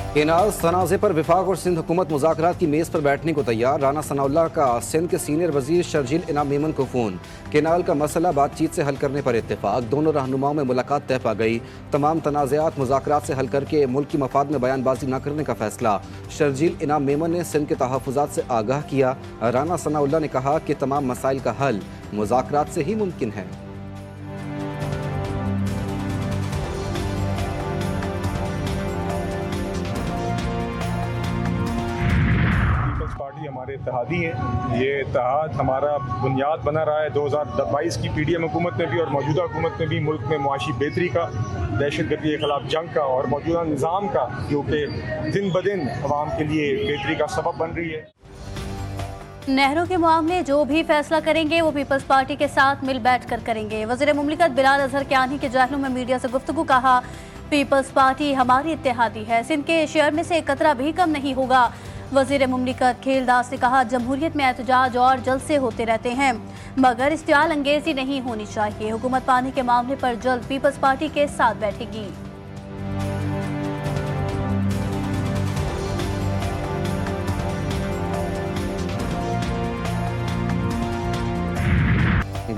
Canal तनाज़े पर विफाक और सिंध हुकूमत मुज़ाकरात की मेज़ पर बैठने को तैयार। राना सनाउल्लाह का सिंध के सीनियर वजीर शर्जील इनाम मेमन को फ़ोन। केनाल का मसला बातचीत से हल करने पर इत्तेफाक। दोनों रहनुमाओं में मुलाकात तय पा गई। तमाम तनाज़ात मुज़ाकरात से हल करके मुल्क की मफाद में बयानबाजी न करने का फैसला। शर्जील इनाम मेमन ने सिंध के तहफ़्फ़ुज़ात से आगाह किया। राना सनाउल्लाह ने कहा कि तमाम मसाइल का हल मुज़ाकरात से ही मुमकिन है। पार्टी हमारे इत्तेहादी हैं। ये इत्तेहाद हमारा बुनियाद बना रहा है 2022 की पीडीएम हुकूमत में भी और मौजूदा हुकूमत में भी मुल्क में मुआशी बेहतरी का, दहशतगर्दी के खिलाफ जंग का और मौजूदा निज़ाम का, जो कि दिन ब दिन अवाम के लिए बेहतरी का सबब बन रही है। नहरों के मामले जो भी फैसला करेंगे वो पीपल्स पार्टी के साथ मिल बैठ कर करेंगे। वज़ीर मुमलिकत बिलाल अजहर कियानी के जाहलों में मीडिया से गुफ्तगू। कहा, पीपल्स पार्टी हमारी इत्तेहादी है, सिंध के शेयर में से एक कतरा भी कम नहीं होगा। वज़ीर मुमलिकत खेलदास ने कहा, जमहूरियत में एहतजाज और जलसे होते रहते हैं मगर इश्तियाल अंगेजी नहीं होनी चाहिए। हुकूमत पाने के मामले पर जल्द पीपल्स पार्टी के साथ बैठेगी।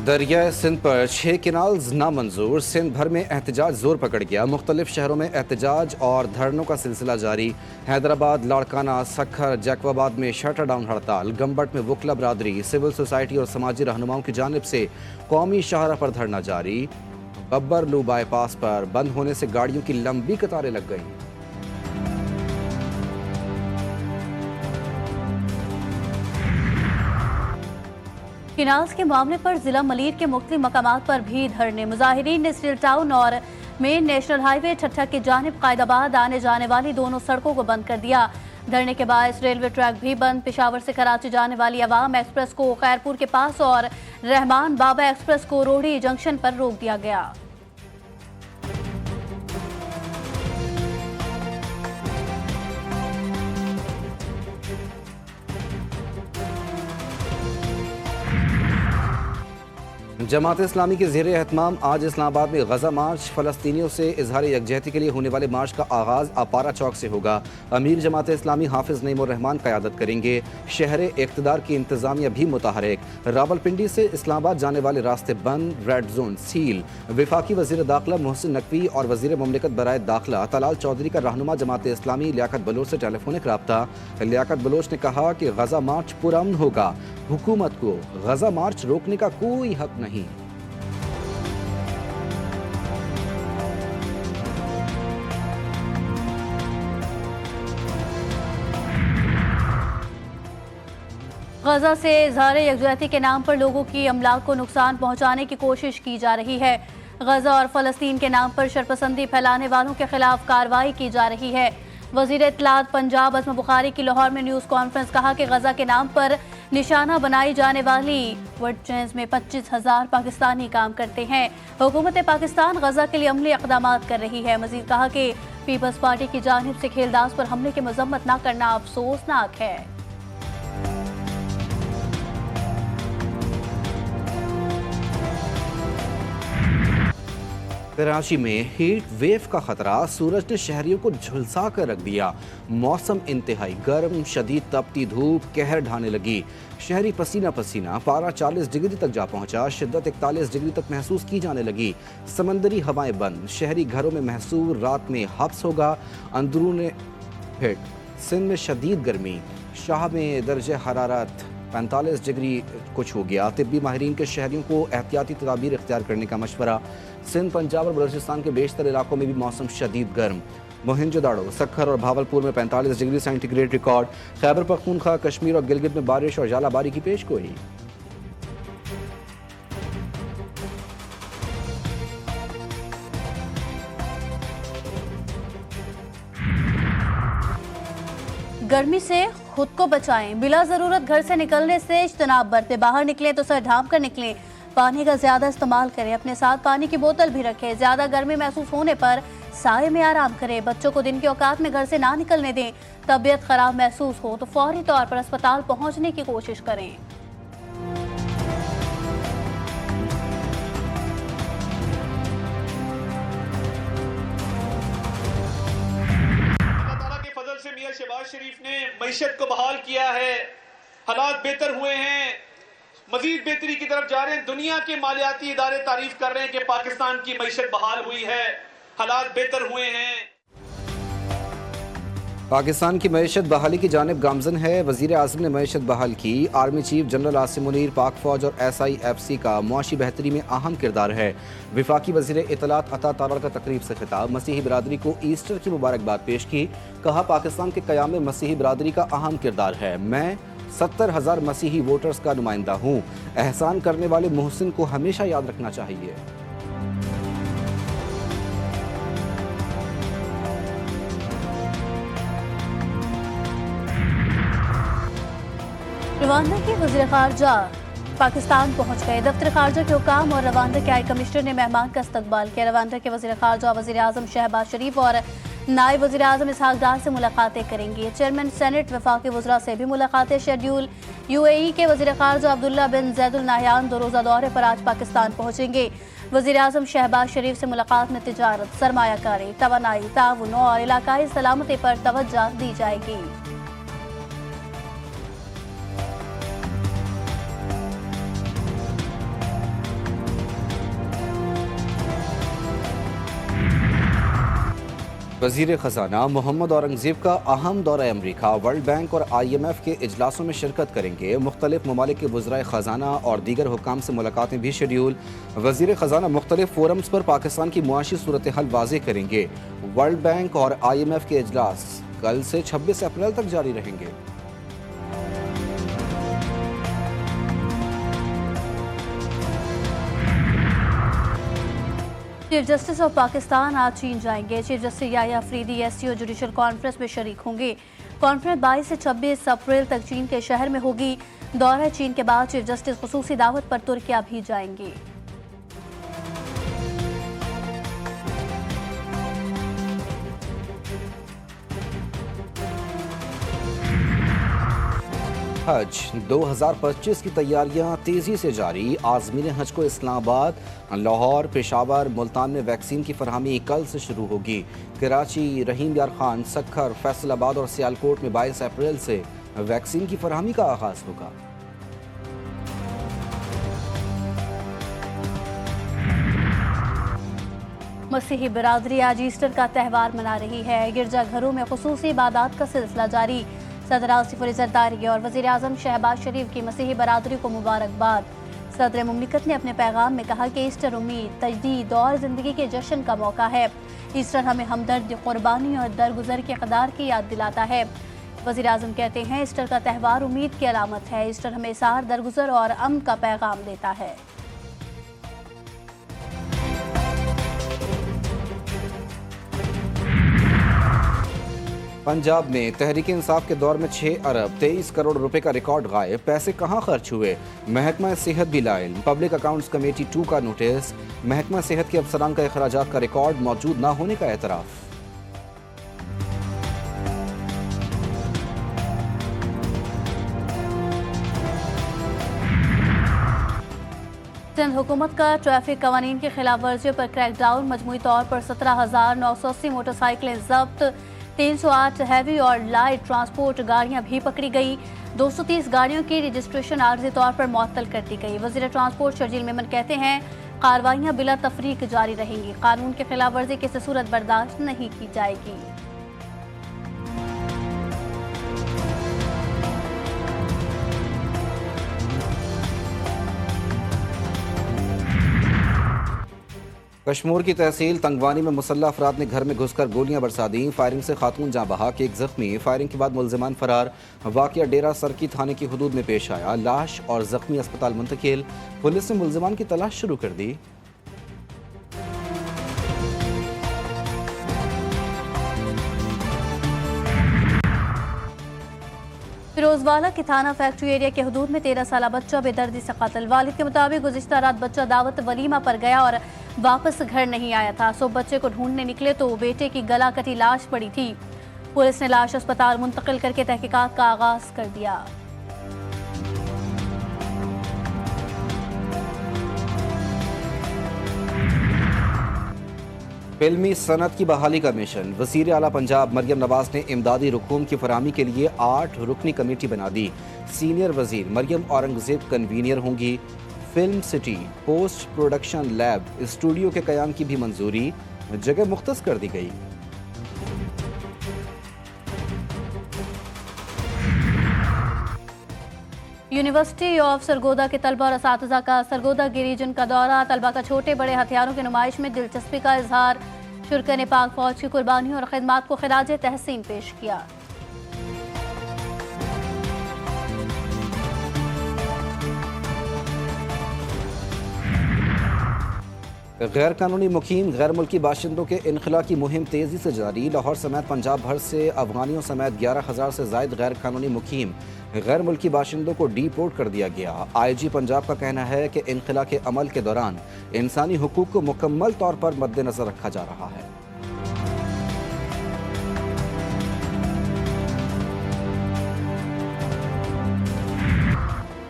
दरियाए सिंध पर 6 केनाल्स नामंजूर। सिंध भर में एहतजाज जोर पकड़ गया। मुख्तलिफ शहरों में एहतजाज और धरनों का सिलसिला जारी। हैदराबाद, लाड़काना, सखर, जैकबाबाद में शटर डाउन हड़ताल। गंबट में वकला बरादरी, सिविल सोसाइटी और समाजी रहनुमाओं की जानिब से कौमी शाहरा पर धरना जारी। बब्बरलू बाईपास पर बंद होने से गाड़ियों की लंबी कतारें लग गईं। केनाल्स के मामले पर जिला मलीर के मुख्तलिफ मकामात पर भी धरने। मुजाहिरीन ने स्टील टाउन और मेन नेशनल हाईवे ठट्ठा की जानिब कायदाबाद आने जाने वाली दोनों सड़कों को बंद कर दिया। धरने के बायस रेलवे ट्रैक भी बंद। पेशावर से कराची जाने वाली अवाम एक्सप्रेस को खैरपुर के पास और रहमान बाबा एक्सप्रेस को रोहड़ी जंक्शन पर रोक दिया गया। जमात इस्लामी के ज़ेर एहतमाम आज इस्लामाबाद में गजा मार्च। फ़लस्तीनियों से इजहार यकजहती के लिए होने वाले मार्च का आगाज़ अपारा चौक से होगा। अमीर जमात इस्लामी हाफिज़ नईमुर रहमान क़यादत करेंगे। शहर इक़्तिदार की इंतज़ामिया भी मुतहरिक। रावलपिंडी से इस्लामाबाद जाने वाले रास्ते बंद, रेड जोन सील। वफाकी वज़ीर दाखिला मोहसिन नकवी और वज़ीर मुमलिकत बराए दाखिला तलाल चौधरी का रहनुमा जमात इस्लामी लियाकत बलोच से टेलीफोनिक रब्ता। लियाकत बलोच ने कहा कि गजा मार्च पुरअमन होगा। हुकूमत को गजा मार्च रोकने का कोई हक नहीं। गजा से इजहार यकजहती के नाम पर लोगों की अमलाक को नुकसान पहुंचाने की कोशिश की जा रही है। गजा और फ़लस्तीन के नाम पर शरपसंदी फैलाने वालों के खिलाफ कार्रवाई की जा रही है। वज़ीर इत्तलात पंजाब अज़म बुखारी की लाहौर में न्यूज़ कॉन्फ्रेंस। कहा कि गजा के नाम पर निशाना बनाई जाने वाली वर्ड चेंज में 25,000 पाकिस्तानी काम करते हैं। हुकूमत पाकिस्तान गजा के लिए अमली इक़दामात कर रही है। मज़ीद कहा कि पीपल्स पार्टी की जानिब से खेलदास पर हमले की मजम्मत न करना अफसोसनाक है। कराची में हीट वेव का खतरा। सूरज ने शहरियों को झुलसा कर रख दिया। मौसम इंतहाई गर्म, शदीद तपती धूप कहर ढाने लगी। शहरी पसीना पसीना। पारा 40 डिग्री तक जा पहुंचा। शिद्दत 41 डिग्री तक महसूस की जाने लगी। समंदरी हवाएं बंद। शहरी घरों में महसूर। रात में हब्स होगा। अंदरून हिट। सिंध में शदीद गर्मी। शाह में दर्जे हरारत 45 डिग्री कुछ हो गया। तिब्बी माहिरीन के शहरियों को एहतियाती तदाबीर इख्तियार करने का मशवरा। सिंध, पंजाब और बलूचिस्तान के बेशतर इलाकों में भी मौसम शदीद गर्म। मोहनजोदाड़ो, सखर और भावलपुर में 45 degree centigrade record. Khyber Pakhtunkhwa, Kashmir और गिलगित में बारिश और जालाबारी की पेशगोई। गर्मी से खुद को बचाएं। बिला जरूरत घर से निकलने से इज्तनाब बरतें। बाहर निकलें तो सर ढांप कर निकलें। पानी का ज्यादा इस्तेमाल करें। अपने साथ पानी की बोतल भी रखें। ज्यादा गर्मी महसूस होने पर साए में आराम करें। बच्चों को दिन के औकात में घर से ना निकलने दें। तबीयत खराब महसूस हो तो फौरी तौर पर अस्पताल पहुंचने की कोशिश करें। शहबाज शरीफ ने मईशत को बहाल किया है, हालात बेहतर हुए हैं, मजीद बेहतरी की तरफ जा रहे हैं। दुनिया के मालियाती इदारे तारीफ कर रहे हैं कि पाकिस्तान की मईशत बहाल हुई है, हालात बेहतर हुए हैं। पाकिस्तान की मईशत बहाली की जानिब गामजन है। वज़ीर आज़म ने मईशत बहाल की। Army chief general Asim Munir, पाक फौज और SIFC का मुआशी बेहतरी में अहम किरदार है। विफाकी वज़ीर इत्तलात अता तारड़ का तकरीब से खिताब, मसीही बिरादरी को ईस्टर की मुबारकबाद पेश की। कहा, पाकिस्तान के क़याम में मसीही बिरादरी का अहम किरदार है। मैं 70,000 मसीही वोटर्स का नुमाइंदा हूँ। एहसान करने वाले मोहसिन को हमेशा याद रखना चाहिए। रवांडा के वज़ीर ख़ारजा पाकिस्तान पहुंच गए। दफ्तर ख़ारजा के हुकाम और रवांडा के हाई कमिश्नर ने मेहमान का इस्तकबाल किया। रवांडा के वज़ीर ख़ारजा वज़ीर आज़म शहबाज शरीफ और नायब वज़ीर आज़म इसहाक डार से मुलाकातें करेंगे। चेयरमैन सेनेट वफाकी वज़रा से भी मुलाकातें शेड्यूल। UAE के वज़ीर ख़ारजा अब्दुल्ला बिन ज़ैदुल नाहयान 2 रोज़ा दौरे पर आज पाकिस्तान पहुंचेंगे। वज़ीर आज़म शहबाज शरीफ से मुलाकात में तिजारत, सरमायाकारी, तवानाई, ताउन और इलाकाई सलामती पर तवज्जो दी जाएगी। वज़ीर ख़ज़ाना मोहम्मद औरंगज़ेब का अहम दौरा अमरीका, वर्ल्ड बैंक और IMF के इजलासों में शिरकत करेंगे। मुख्तलिफ ममालिक के वज़राए ख़ज़ाना और दीगर हुक्काम से मुलाकातें भी शेड्यूल। वज़ीर ख़ज़ाना मुख्तलिफ फोरम्स पर पाकिस्तान की मुआशी सूरत हाल वाज़े करेंगे। वर्ल्ड बैंक और IMF के इजलास कल से 26 अप्रैल तक जारी रहेंगे। चीफ जस्टिस ऑफ पाकिस्तान आज चीन जाएंगे। Chief justice Yahya Afridi SCO judicial conference में शरीक होंगे। कॉन्फ्रेंस 22 से 26 अप्रैल तक चीन के शहर में होगी। दौरा चीन के बाद चीफ जस्टिस खुसूसी दावत पर तुर्किया भी जाएंगे। हज 2025 की तैयारियां तेजी से जारी। आज़मीन हज को इस्लामाबाद, लाहौर, पेशावर, मुल्तान में वैक्सीन की फरहमी कल से शुरू होगी। कराची, रहीम यार खान, सक्खर, फैसलाबाद और सियालकोट में 22 अप्रैल से वैक्सीन की फरहमी का आगाज होगा। मसीही बिरादरी आज ईस्टर का त्यौहार मना रही है। गिरजाघरों में खुसूसी इबादत का सिलसिला जारी। सदर आसिफ अली जरदारी और वज़ीर आज़म शहबाज शरीफ की मसीही बरादरी को मुबारकबाद। सदर मुमलिकत ने अपने पैगाम में कहा कि ईस्टर उम्मीद, तजदीद और ज़िंदगी के जश्न का मौका है। ईस्टर हमें हमदर्द, कुर्बानी और दरगुजर के क़दार की याद दिलाता है। वज़ीर आज़म कहते हैं, ईस्टर का त्यौहार उम्मीद की अलामत है। ईस्टर हमें सार, दरगुजर और अमन का पैगाम देता है। पंजाब में तहरीक इंसाफ के दौर में 6 अरब 23 करोड़ रुपए का रिकॉर्ड गायब। पैसे कहां खर्च हुए? महकमा सेहत भी लाइल। पब्लिक अकाउंट्स कमेटी 2 का नोटिस। महकमा सेहत के अफसरान का अखराजात का रिकॉर्ड मौजूद न होने का एतराफ़। सिंध हुकूमत का ट्रैफिक कवानीन की खिलाफ वर्जियों पर क्रैकडाउन। मजमूई तौर पर 17,980 मोटरसाइकिलें जब्त। 308 हैवी और लाइट ट्रांसपोर्ट गाड़ियां भी पकड़ी गई। 230 गाड़ियों की रजिस्ट्रेशन आर्जी तौर पर मुअत्तल कर दी गई। वज़ीर ट्रांसपोर्ट शर्जील मेमन कहते हैं, कार्रवाइयां बिला तफरीक जारी रहेंगी। कानून की खिलाफ वर्जी किसी सूरत बर्दाश्त नहीं की जाएगी। कश्मीर की तहसील तंगवानी में मुसल्लह अफराद ने घर में घुसकर गोलियां बरसा दी। फायरिंग से खातून जाँ बहक, एक जख्मी। फायरिंग के बाद मुलजिमान फरार। वाक़या डेरा सरकी थाने की हदूद में पेश आया। लाश और जख्मी अस्पताल मुंतकिल। पुलिस ने मुलजिमान की तलाश शुरू कर दी। फिरोजवाला की थाना फैक्ट्री एरिया के हदूद में 13 साल बच्चा बेदर्दी से कत्ल। वालिद के मुताबिक गुज़िश्ता रात बच्चा दावत वलीमा पर गया और वापस घर नहीं आया था। सुबह बच्चे को ढूंढने निकले तो बेटे की गला कटी लाश पड़ी थी। पुलिस ने लाश अस्पताल मुंतकिल करके तहकीकात का आगाज कर दिया। फिल्मी सनत की बहाली का मिशन। वज़ीर आला पंजाब मरियम नवाज ने इमदादी रकूम की फराहमी के लिए 8 रुकनी कमेटी बना दी। सीनियर वज़ीर मरियम औरंगज़ेब कन्वीनियर होंगी। Film city post production lab studio के क़याम की भी मंजूरी, जगह मुख्तस कर दी गई। यूनिवर्सिटी ऑफ सरगोदा के तलबा और असातिज़ा का सरगोदा गिरिजन का दौरा। तलबा का छोटे बड़े हथियारों की नुमाइश में दिलचस्पी का इजहार। शुरका ने पाक फौज की कुर्बानियों और खिदमात को खिराज तहसीन पेश किया। गैर कानूनी मुकीम गैर मुल्की बाशिंदों के इनखला की मुहिम तेज़ी से जारी। लाहौर समेत पंजाब भर से अफगानियों समेत 11,000 से ज़ायद गैर कानूनी मुकीम गैर मुल्की बाशिंदों को डीपोर्ट कर दिया गया। IG पंजाब का कहना है कि इनखला के अमल के दौरान इंसानी हुकूक को मुकम्मल तौर पर मद्देनजर रखा जा रहा है।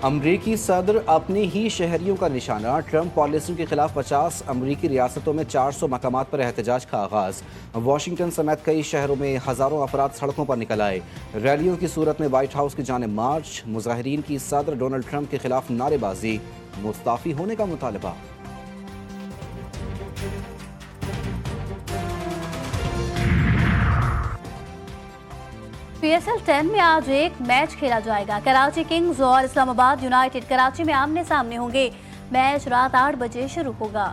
अमरीकी सदर अपनी ही शहरियों का निशाना। ट्रंप पॉलिसी के खिलाफ 50 अमरीकी रियासतों में 400 मकामात पर एहतजाज का आगाज। वाशिंगटन समेत कई शहरों में हजारों अफराद सड़कों पर निकल आए। रैलियों की सूरत में व्हाइट हाउस की जानिब मार्च। मुजाहिरीन की सदर डोनाल्ड ट्रंप के खिलाफ नारेबाजी, मुस्ताफी होने का मुतालबा। PSL 10 में आज एक मैच खेला जाएगा। कराची किंग्स और इस्लामाबाद यूनाइटेड कराची में आमने सामने होंगे। मैच रात 8 बजे शुरू होगा।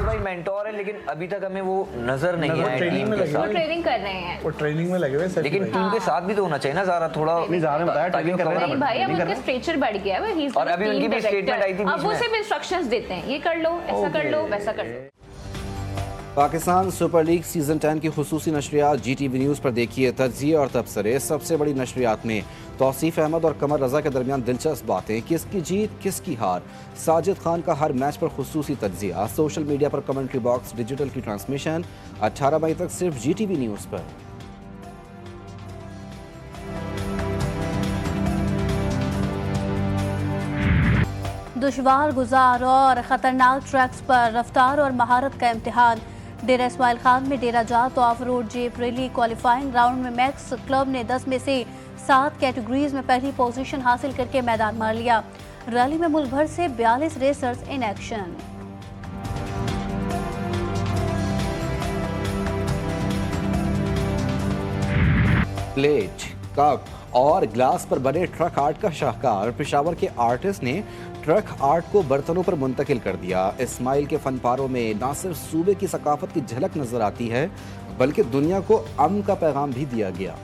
भाई मेंटोर है, लेकिन अभी तक हमें वो नजर नहीं आया टीम के साथ। वो ट्रेनिंग कर रहे हैं, वो ट्रेनिंग में लगे हुए हैं। लेकिन टीम के साथ भी तो होना चाहिए ना ज़रा थोड़ा। नहीं ज़ारा ने बताया ट्रेनिंग कर रहे हैं नहीं भाई, अब उनका स्ट्रेचर बढ़ गया है। और अभी उनकी भी स्टेटमेंट आई थी बीच अब वो में। सिर्फ इंस्ट्रक्शंस देते हैं, ये कर लो, ऐसा कर लो, वैसा कर लो। पाकिस्तान सुपर लीग सीजन 10 की खुसूसी नशरियात GTV न्यूज़ पर देखिए। तज्जिए और तबसरे। सबसे बड़ी नशरियात में तौसीफ अहमद और कमर रजा के दरमियान दिलचस्प बातें। किसकी जीत किसकी हार। साजिद खान का हर मैच पर खुसूसी तज्जिया। सोशल मीडिया पर कमेंट्री बॉक्स। डिजिटल की ट्रांसमिशन 18 मई तक सिर्फ GTV न्यूज़ पर। दुश्वार गुजार और ख़तरनाक ट्रैक्स पर रफ्तार और महारत का इम्तिहान। डेरा इस्माइल खान में Dera Jat off road jeep rally qualifying round में मैक्स क्लब ने 10 में से 7 कैटेगरीज में पहली पोजीशन हासिल करके मैदान मार लिया। रैली में मुल्क भर से 42 racers in action. Plate, cup और ग्लास पर बने ट्रक आर्ट का शाहकार। पेशावर के आर्टिस्ट ने ट्रक आर्ट को बर्तनों पर मुंतकिल कर दिया। इस्माइल के फनपारों में न सिर्फ सूबे की सकाफत की झलक नजर आती है, बल्कि दुनिया को अमन का पैगाम भी दिया गया।